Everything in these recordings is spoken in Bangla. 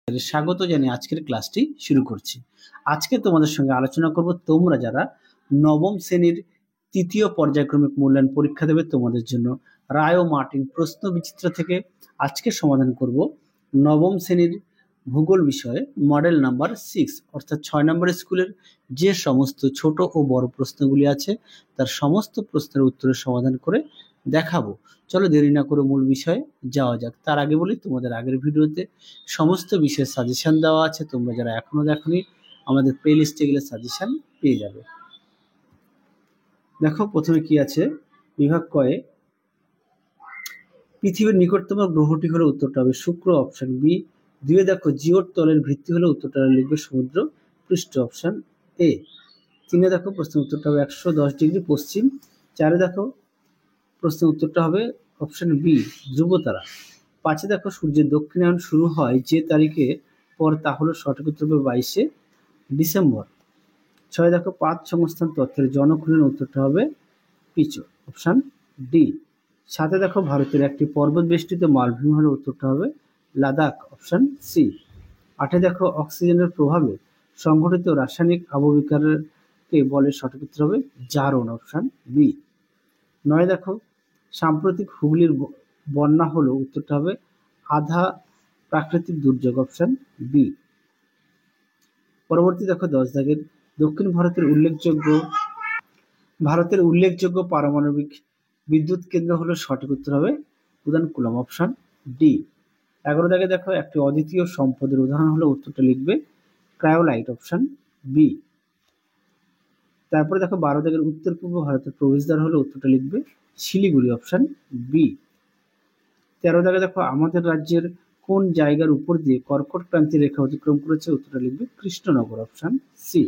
স্বাগত জানিয়ে আজকের ক্লাসটি শুরু করছি। আজকে তোমাদের সঙ্গে আলোচনা করব তোমরা যারা নবম শ্রেণীর তৃতীয় পর্যায়ক্রমিক মূল্যায়ন পরীক্ষা দেবে তোমাদের জন্য রায় ও মার্টিন প্রশ্ন বিচিত্র থেকে আজকে সমাধান করব নবম শ্রেণীর ভূগোল বিষয়ে মডেল নাম্বার 6 অর্থাৎ 6 নম্বর স্কুলের যে সমস্ত ছোট ও বড় প্রশ্নগুলি আছে তার সমস্ত প্রশ্নের উত্তরের সমাধান করে দেখাবো। চলো দেরি না করে মূল বিষয়ে যাওয়া যাক। তার আগে বলি, তোমাদের আগের ভিডিওতে সমস্ত বিষয়ের সাজেশন দেওয়া আছে, তোমরা যারা এখনো দেখোনি আমাদের প্লে লিস্টে গেলে সাজেশন পেয়ে যাবে। দেখো প্রথমে কি আছে, বিভাগ কয়ে পৃথিবীর নিকটতম গ্রহটি হলে উত্তরটা হবে শুক্র, অপশন বি। দুয়ে দেখো জিওর তলের ভিত্তি হলে উত্তরটা লিখবে সমুদ্র পৃষ্ঠ, অপশন এ। তিনে দেখো প্রশ্নের উত্তরটা হবে 110 ডিগ্রি পশ্চিম। চারে দেখো প্রশ্নের উত্তরটা হবে অপশন বি, ধ্রুবতারা। পাঁচে দেখো সূর্যের দক্ষিণায়ন শুরু হয় যে তারিখে পর তা হলো সঠিক উত্তর হবে 22শে ডিসেম্বর। ছয় দেখো পাঁচ সংস্থান তথ্যের জনক হলেন উত্তরটা হবে পিচু, অপশন ডি। সাথে দেখো ভারতের একটি পর্বত বেষ্টিত মালভূমি হলে উত্তরটা হবে লাদাখ, অপশন সি। আটে দেখো অক্সিজেনের প্রভাবে সংঘটিত রাসায়নিক আবহবিকারকে বলে সঠিক উত্তর হবে জারণ, অপশন বি। নয় দেখো সাম্প্রতিক হুগলির বন্যা হলো উত্তরটা হবে আধা প্রাকৃতিক দুর্যোগ, অপশন বি। পরবর্তী দেখো 10 দাগের দক্ষিণ ভারতের উল্লেখযোগ্য পারমাণবিক বিদ্যুৎ কেন্দ্র হলো সঠিক উত্তর হবে কুদানকুলাম, অপশন ডি। 11 দাগে দেখো একটি অদ্বিতীয় সম্পদের উদাহরণ হলো উত্তরটা লিখবে ক্রায়োলাইট, অপশন বি। তারপরে দেখো 12 দাগের উত্তর পূর্ব ভারতের প্রবেশদ্বার হলো উত্তরটা লিখবে শিলিগুড়ি, অপশন বি। 13 দাগে দেখো আমাদের রাজ্যের কোন জায়গার উপর দিয়ে কর্কট ক্রান্তি রেখা অতিক্রম করেছে উত্তরটা লিখবে কৃষ্ণনগর, অপশন সি।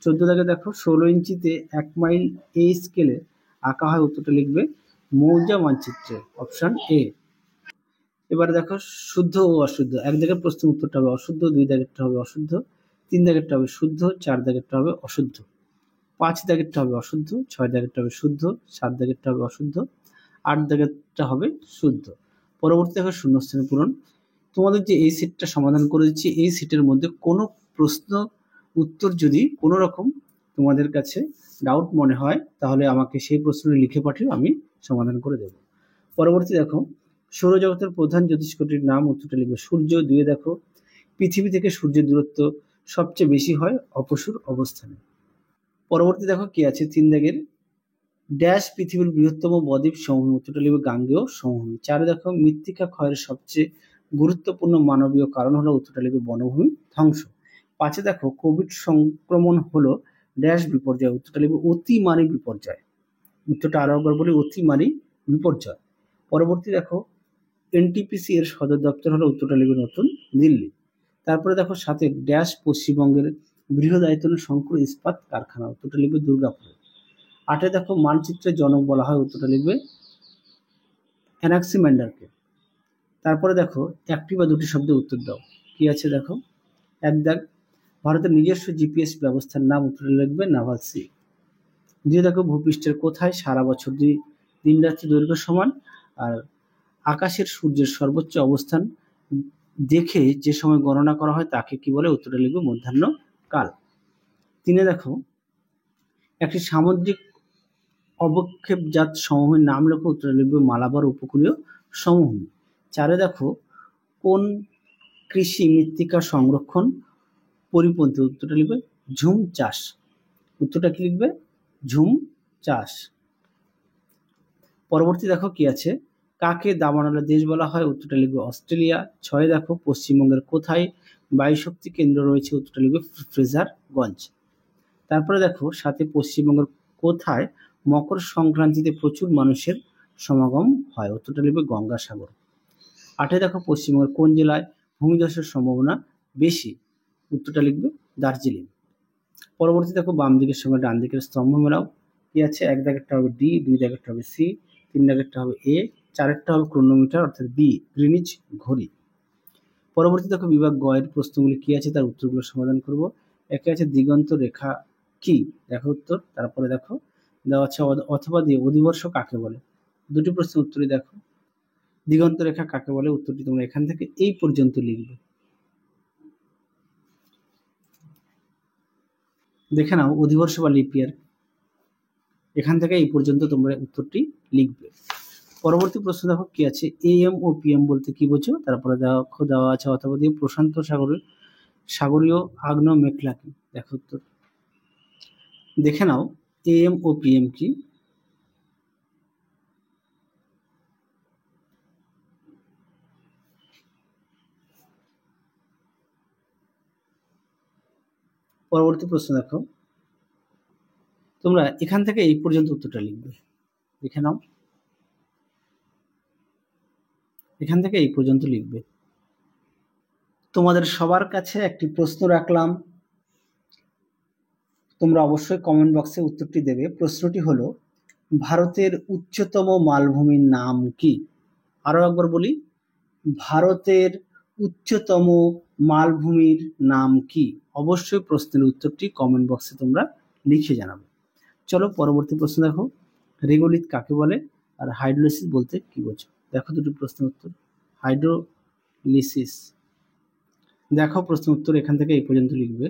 14 দাগে দেখো 16 ইঞ্চিতে 1 মাইল এ স্কেলে আঁকা হয় উত্তরটা লিখবে মৌজা মানচিত্রে, অপশন এ। এবারে দেখো শুদ্ধ ও অশুদ্ধ। 1 দাগের প্রশ্নের উত্তরটা হবে অশুদ্ধ, 2 দাগেরটা হবে অশুদ্ধ, 3 দাগেরটা হবে শুদ্ধ, 4 দাগেরটা হবে অশুদ্ধ, 5 দাগেরটা হবে অশুদ্ধ, 6 দাগেরটা হবে শুদ্ধ, 7 দাগেরটা হবে অশুদ্ধ, 8 দাগেরটা হবে শুদ্ধ। পরবর্তী দেখো শূন্যস্থান পূরণ। তোমাদের যে এই সেটটা সমাধান করে দিচ্ছি, এই সেটের মধ্যে কোনো প্রশ্ন উত্তর যদি কোনো রকম তোমাদের কাছে ডাউট মনে হয় তাহলে আমাকে সেই প্রশ্নটি লিখে পাঠিয়ে আমি সমাধান করে দেব। পরবর্তী দেখো সৌরজগতের প্রধান জ্যোতিষ্কটির নাম উত্তরটা লিখবে সূর্য। 2 দেখো পৃথিবী থেকে সূর্যের দূরত্ব সবচেয়ে বেশি হয় অপসূর অবস্থানে। পরবর্তী দেখো কি আছে 3 দাগের ড্যাশ পৃথিবীর বৃহত্তম বদ্বীপ সমভূমি উত্তরটা লিখবে গাঙ্গেয় সমভূমি। 4 দেখো মৃত্তিকা ক্ষয়ের সবচেয়ে গুরুত্বপূর্ণ মানবীয় কারণ হলো উত্তরটা লিখবে বনভূমি ধ্বংস। 5 দেখো কোভিড সংক্রমণ হলো ড্যাশ বিপর্যয় উত্তরটা লিখবে অতিমারী বিপর্যয়। উত্তরটা আরো একবার বলি, অতিমারী বিপর্যয়। পরবর্তী দেখো এনটিপিসি এর সদর দপ্তর হলো উত্তরটা লিখবে নতুন দিল্লি। তারপরে দেখো সাথে ড্যাশ পশ্চিমবঙ্গের বৃহদায়তন শঙ্কর ইস্পাত কারখানা উত্তরটা লিখবে দুর্গাপুর। 8 দেখো মানচিত্রের জনক বলা হয় উত্তরটা লিখবে অ্যানাক্সিম্যান্ডারকে। তারপরে দেখো একটি বা দুটি শব্দে উত্তর দাও। কি আছে দেখো 1 দাগ ভারতের নিজস্ব জিপিএস ব্যবস্থার নাম উত্তরে লিখবে নাভাল সি। 2 দেখো ভূপৃষ্ঠের কোথায় সারা বছর দিন রাত্রি দৈর্ঘ্য সমান, আর আকাশের সূর্যের সর্বোচ্চ অবস্থান দেখে যে সময় গণনা করা হয় তাকে কি বলে উত্তরে লিখবে মধ্যাহ্ন কাল। 3 দেখো একটি সামুদ্রিক অবক্ষেপজাত সমভূমির নাম লেখো উত্তরে লিখবে মালাবার উপকূলীয় সমভূমি। 4 দেখো কোন কৃষি মৃত্তিকা সংরক্ষণ পরিপন্থী উত্তরটা লিখবে ঝুম চাষ। উত্তরটা কি লিখবে ঝুম চাষ। পরবর্তী দেখো কি আছে কাকে দাবানলের দেশ বলা হয় উত্তরটা লিখবে অস্ট্রেলিয়া। 6 দেখো পশ্চিমবঙ্গের কোথায় বায়ুশক্তি কেন্দ্র রয়েছে উত্তরটা লিখবে ফ্রেজারগঞ্জ। তারপরে দেখো সাথে পশ্চিমবঙ্গের কোথায় মকর সংক্রান্তিতে প্রচুর মানুষের সমাগম হয় উত্তরটা লিখবে গঙ্গাসাগর। 8 দেখো পশ্চিমবঙ্গের কোন জেলায় ভূমিধসের সম্ভাবনা বেশি উত্তরটা লিখবে দার্জিলিং। পরবর্তী দেখো বাম দিকের সঙ্গে ডান দিকের স্তম্ভ মেলাও। কি আছে 1 দাগেরটা হবে ডি, 2 দাগেরটা হবে সি, 3 দাগেরটা হবে এ, 4এরটা হবে ক্রোনোমিটার অর্থাৎ বি গ্রিনিচ ঘড়ি। পরবর্তী দেখো বিভাগ গ এর প্রশ্নগুলি কি আছে তার উত্তরগুলো সমাধান করব। একে আছে দিগন্ত রেখা কি, দেখো উত্তর। তারপরে দেখো দেওয়া আছে অথবা দিয়ে অধিবর্ষ কাকে বলে। দুটি প্রশ্নের উত্তরই দেখো দিগন্ত রেখা কাকে বলে উত্তরটি তোমরা এখান থেকে এই পর্যন্ত লিখবে। দেখে নাও অধিবর্ষ বা লিপ ইয়ার। এখান থেকে এই পর্যন্ত তোমরা উত্তরটি লিখবে। পরবর্তী প্রশ্ন দেখো কি আছে, AM ও PM বলতে কি বোঝো? তারপরে দেখো দেওয়া আছে অথবা দিয়ে প্রশান্ত সাগরীয় আগ্নেয় মেঘলা কি? দেখো উত্তর। দেখে নাও AM ও PM কি। পরবর্তী প্রশ্ন দেখো, তোমরা এখান থেকে এই পর্যন্ত উত্তরটা লিখবে। দেখে নাও, এখান থেকে এই পর্যন্ত লিখবে। তোমাদের সবার কাছে একটি প্রশ্ন রাখলাম, তোমরা অবশ্যই কমেন্ট বক্সে উত্তরটি দেবে। প্রশ্নটি হলো, ভারতের উচ্চতম মালভূমির নাম কি? আরো একবার বলি, ভারতের উচ্চতম মালভূমির নাম কি? অবশ্যই প্রশ্নের উত্তরটি কমেন্ট বক্সে তোমরা লিখে জানাবে। চলো পরবর্তী প্রশ্ন দেখো, রেগোলিথ কাকে বলে আর হাইড্রোলিসিস বলতে কি বোঝো? দেখো দুটি প্রশ্নের উত্তর। হাইড্রোলিসিস, দেখো প্রশ্ন উত্তর এখান থেকে এই পর্যন্ত লিখবে।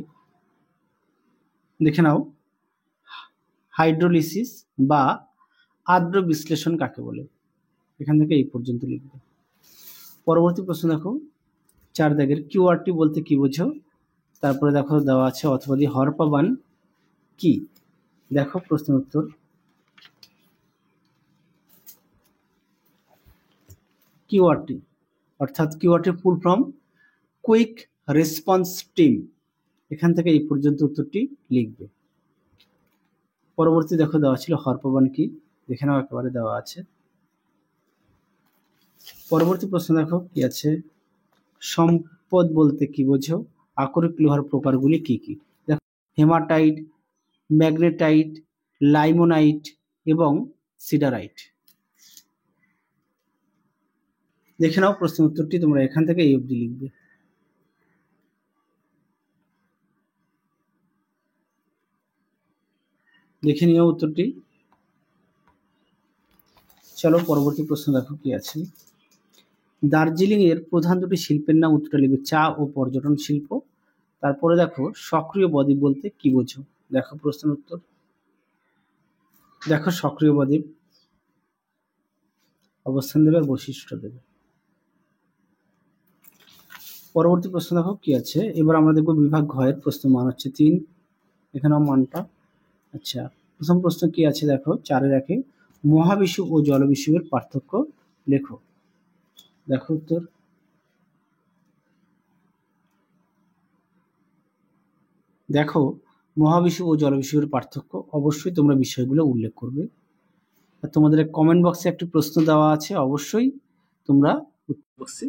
দেখে নাও, হাইড্রোলিসিস বা আর্দ্র বিশ্লেষণ কাকে বলে? এখান থেকে এই পর্যন্ত লিখবে। পরবর্তী প্রশ্ন দেখো, 4 দাগের কিউআরটি বলতে কি বোঝো? তারপরে দেখো দেওয়া আছে অথবা দিয়ে হরপ্পা বান কি? দেখো প্রশ্নের উত্তর। কিউআরটি অর্থাৎ QRT full form quick response team. এখান থেকে এই পর্যন্ত উত্তরটি লিখবে। পরবর্তী দেখো দেওয়া ছিল হরপ্পা বান কি? দেখে নাও, একেবারে দেওয়া আছে। পরবর্তী প্রশ্ন দেখো কি আছে, সম্পদ বলতে কি বোঝো? আকরিক লোহার প্রকারগুলি কি কি? দেখো, হেমাটাইট, ম্যাগনেটাইট, লাইমোনাইট এবং সিডারাইট। দেখে নাও প্রশ্ন উত্তরটি, তোমরা এখান থেকে এই অবধি লিখবে। দেখে নিও উত্তরটি। চলো পরবর্তী প্রশ্ন দেখো কি আছে, দার্জিলিং এর প্রধান দুটি শিল্পের নাম উত্তরটা লিখবে। চা ও পর্যটন শিল্প। তারপরে দেখো সক্রিয় বদ্বীপ বলতে কি বোঝো? দেখো প্রশ্নের উত্তর। দেখো সক্রিয় বদ্বীপ অবস্থান দেবে আর বৈশিষ্ট্য দেবে। পরবর্তী প্রশ্ন দেখো কি আছে, এবার আমরা দেখবো বিভাগ ঘ এর প্রশ্ন, মান হচ্ছে 3। এখানেও মানটা। আচ্ছা, প্রথম প্রশ্ন কি আছে দেখো 4-এর 1-এ, মহাবিষুব ও জলবিষুবের পার্থক্য লেখো। দেখো উত্তর। দেখো মহাবিষুব ও জলবিষুবের পার্থক্য, অবশ্যই তোমরা বিষয়গুলো উল্লেখ করবে। আর তোমাদের কমেন্ট বক্সে একটি প্রশ্ন দেওয়া আছে, অবশ্যই তোমরা উত্তর বক্সে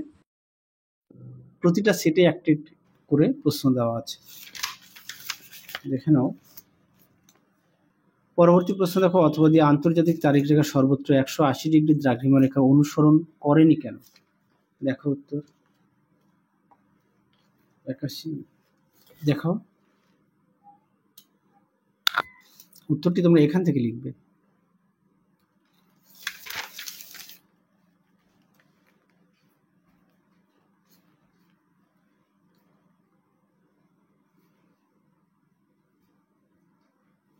প্রতিটা সেটে একটি করে প্রশ্ন দেওয়া আছে, দেখে নাও। পরবর্তী প্রশ্ন দেখো, অথবা দিয়ে আন্তর্জাতিক তারিখ রেখা সর্বত্র 180 ডিগ্রি দ্রাঘিমা রেখা অনুসরণ করেনি কেন? দেখো উত্তর। 81। দেখো উত্তরটি তোমরা এখান থেকে লিখবে।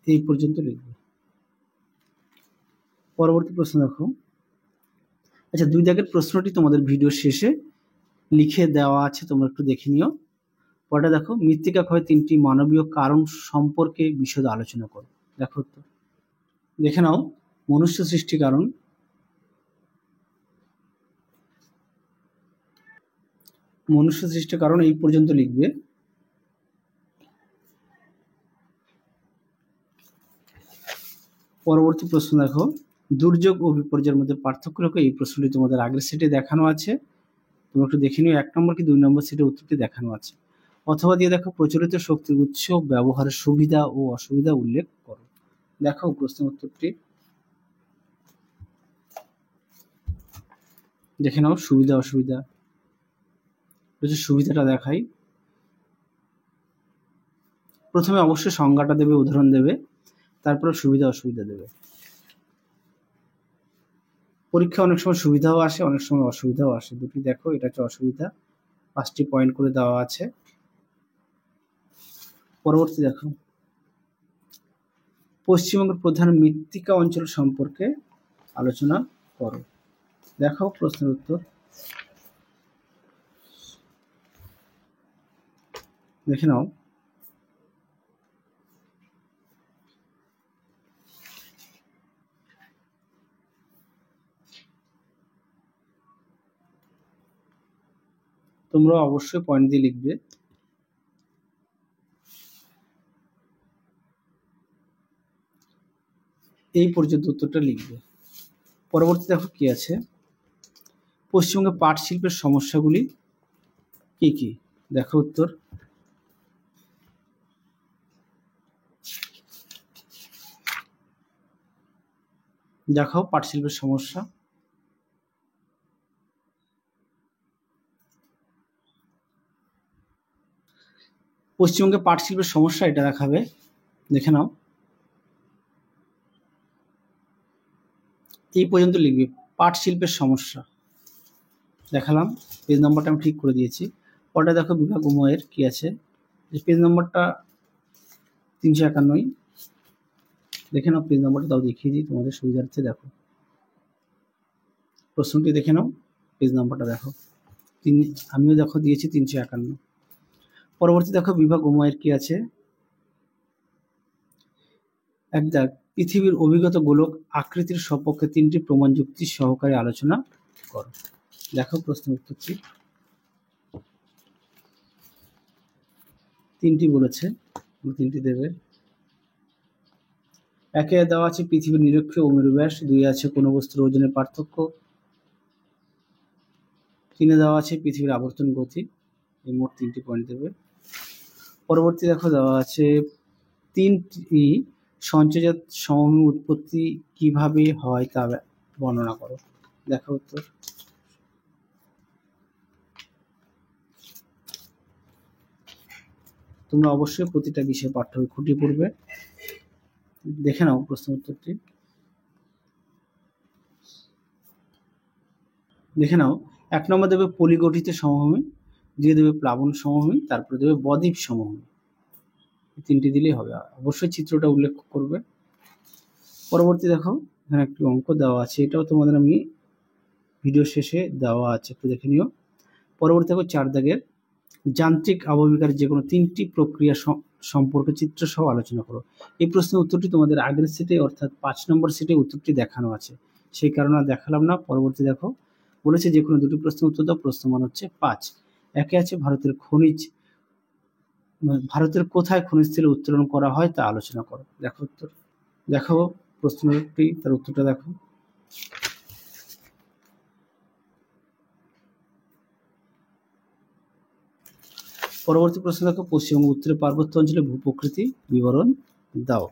এই পর্যন্ত লিখবে। পরবর্তী প্রশ্ন দেখো, আচ্ছা 2 দাগের প্রশ্নটি তোমাদের ভিডিও শেষে লিখে দেওয়া আছে, তোমরা একটু দেখে নিও। পরটা দেখো, মৃত্তিকা ক্ষয় 3টি মানবীয় কারণ সম্পর্কে বিশদ আলোচনা করো। দেখো তো, দেখে নাও, মনুষ্য সৃষ্টি কারণ, মনুষ্য সৃষ্টি কারণ এই পর্যন্ত লিখবে। পরবর্তী প্রশ্ন দেখো, দুর্যোগ ও বিপর্যয়ের মধ্যে পার্থক্য লেখো। এই প্রশ্নটি তোমাদের আগের সেটে দেখানো আছে, তোমরা একটু দেখে নিও। 1 নম্বর কি 2 নম্বর সেটে উত্তরটি দেখানো আছে। অথবা দিয়ে দেখো, প্রচলিত শক্তির উৎস ব্যবহারের সুবিধা ও অসুবিধা উল্লেখ করো। দেখো প্রশ্ন উত্তরটি, দেখে নাও সুবিধা অসুবিধা। সুবিধাটা দেখাই, প্রথমে অবশ্যই সংজ্ঞাটা দেবে, উদাহরণ দেবে, তারপরে সুবিধা অসুবিধা দেবে। পরীক্ষা অনেক সময় সুবিধাও আসে, অনেক সময় অসুবিধাও আসে, দুটি দেখো। এটা হচ্ছে অসুবিধা, 5টি পয়েন্ট করে দেওয়া আছে। পরবর্তী দেখো, পশ্চিমবঙ্গের প্রধান মৃত্তিকা অঞ্চল সম্পর্কে আলোচনা করো। দেখো প্রশ্নের উত্তর, দেখে নাও। তোমরা অবশ্যই পয়েন্ট দিয়ে লিখবে। এই পর্যন্ত উত্তরটা লিখবে। পরবর্তী দেখো কি আছে, পশ্চিমবঙ্গে পাট শিল্পের সমস্যাগুলি কি কি? দেখো উত্তর, দেখাও পাট শিল্পের সমস্যা। পশ্চিমবঙ্গে পাট শিল্পের সমস্যা এটা দেখাবে, দেখে নাও। এই পর্যন্ত লিখবে পাট শিল্পের সমস্যা। দেখালাম, পেজ নম্বরটা আমি ঠিক করে দিয়েছি। পরে দেখো বিভাগ উময়ের কি আছে, পেজ নম্বরটা 351। দেখে নাও পেজ নম্বরটা, তাও দেখিয়ে দিই তোমাদের সুবিধার্থে। দেখো প্রশ্নটি দেখে নাও, পেজ নম্বরটা দেখো, আমিও দেখো দিয়েছি 351। পরবর্তী দেখো বিভাগ উময়ের কি আছে, এক দাগ, পৃথিবীর অভিগত গোলক আকৃতির সপক্ষে 3টি প্রমাণ যুক্তি সহকারে আলোচনা করো। দেখো প্রশ্নের উত্তরটি, 3টি বলেছে, 3টি দেবে। একে দেওয়া আছে পৃথিবীর নিরক্ষীয় ও মেরু ব্যাস, 2 আছে কোনো বস্তুর ওজনের পার্থক্য, 3 দেওয়া আছে পৃথিবীর আবর্তন গতি। এই মোট 3টি পয়েন্ট দেবে। পরবর্তী দেখো দেওয়া আছে 3টি সঞ্চয়জাত সমভূমি উৎপত্তি কিভাবে হয় তা বর্ণনা করো। দেখো উত্তর, তোমরা অবশ্যই প্রতিটা বিষয়ে পাঠ্য বই খুঁটিয়ে পড়বে। দেখে নাও প্রশ্ন উত্তরটি, দেখে নাও। 1 নম্বর দেবে পলিগঠিত সমভূমি, 2 দেবে প্লাবন সমভূমি, তারপরে দেবে বদ্বীপ সমভূমি। 3টি দিলেই হবে, অবশ্যই চিত্রটা উল্লেখ করবে। পরবর্তী দেখো, এখানে একটি অঙ্ক দেওয়া আছে, এটাও তোমাদের আমি ভিডিও শেষে দেওয়া আছে, একটু দেখে নিও। পরবর্তী দেখো 4 দাগের, যান্ত্রিক আবহবিকার যে কোনো 3টি প্রক্রিয়া সম্পর্কে চিত্র সহ আলোচনা করো। এই প্রশ্নের উত্তরটি তোমাদের আগের সেটে অর্থাৎ 5 নম্বর সেটে উত্তরটি দেখানো আছে, সেই কারণে দেখালাম না। পরবর্তী দেখো বলেছে যে কোনো 2টি প্রশ্নের উত্তর দাও, প্রশ্নমান হচ্ছে 5। একে আছে ভারতের কোথায় খনিজ তেল উত্তোলন করা হয় তা আলোচনা করো। দেখো উত্তর, দেখো প্রশ্নটি, তার উত্তরটা দেখো। পরবর্তী প্রশ্ন দেখো, পশ্চিমবঙ্গ উত্তরের পার্বত্য অঞ্চলে ভূপ্রকৃতি বিবরণ দাও।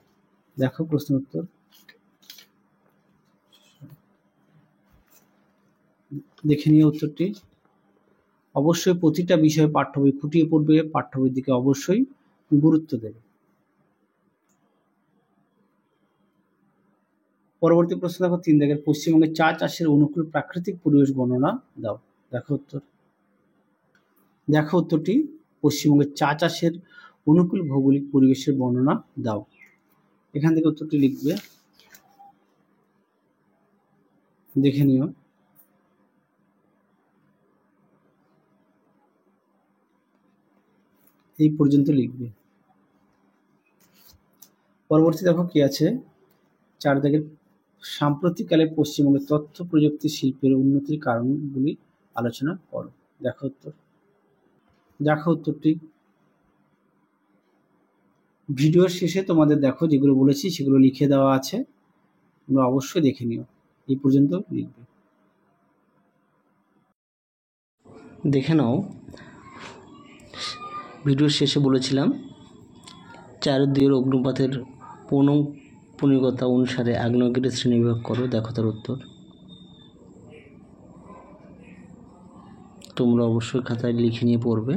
দেখো প্রশ্ন উত্তর, দেখে নিয়ে উত্তরটি। অবশ্যই প্রতিটা বিষয়ে পাঠ্য বই খুঁটিয়ে পড়বে, পাঠ্য বইয়ের দিকে অবশ্যই গুরুত্ব দেবে। পরবর্তী প্রশ্ন দেখো 3 দাগের, পশ্চিমবঙ্গের চা চাষের অনুকূল প্রাকৃতিক পরিবেশ বর্ণনা দাও। দেখো উত্তর, দেখো উত্তরটি, পশ্চিমবঙ্গের চা চাষের অনুকূল ভৌগোলিক পরিবেশের বর্ণনা দাও। এখান থেকে উত্তরটি লিখবে, দেখে নিও। এই পর্যন্ত লিখবে। পরবর্তী দেখো কি আছে, 4 দাগের, সাম্প্রতিককালে পশ্চিমবঙ্গের তথ্য প্রযুক্তি শিল্পের উন্নতির কারণগুলি আলোচনা করো। দেখো উত্তর, দেখো উত্তরটি। ভিডিওর শেষে তোমাদের দেখো যেগুলো বলেছি সেগুলো লিখে দেওয়া আছে, তোমরা অবশ্যই দেখে নিও। এই পর্যন্ত লিখবে। দেখে নাও, ভিডিওর শেষে বলেছিলাম 4 দিকের অগ্নুপাতের পৌনঃপুনিকতা অনুসারে আগ্নেয়গিরির শ্রেণীবিভাগ করো। দেখো তার উত্তর, তোমরা অবশ্যই খাতায় লিখে নিয়ে পড়বে।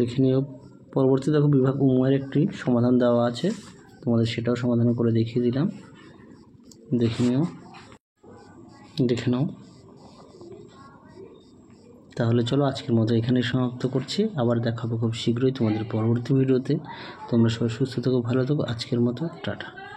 দেখে নিও। পরবর্তী দেখো বিভাগ উময়ের একটি সমাধান দেওয়া আছে, তোমাদের সেটাও সমাধান করে দেখিয়ে দিলাম। দেখে নাও। তাহলে চলো আজকের মতো এখানেই সমাপ্ত করছি। আবার দেখাবো খুব শীঘ্রই তোমাদের পরবর্তী ভিডিওতে। তোমরা সবাই সুস্থ থেকো, ভালো থেকো। আজকের মতো টাটা।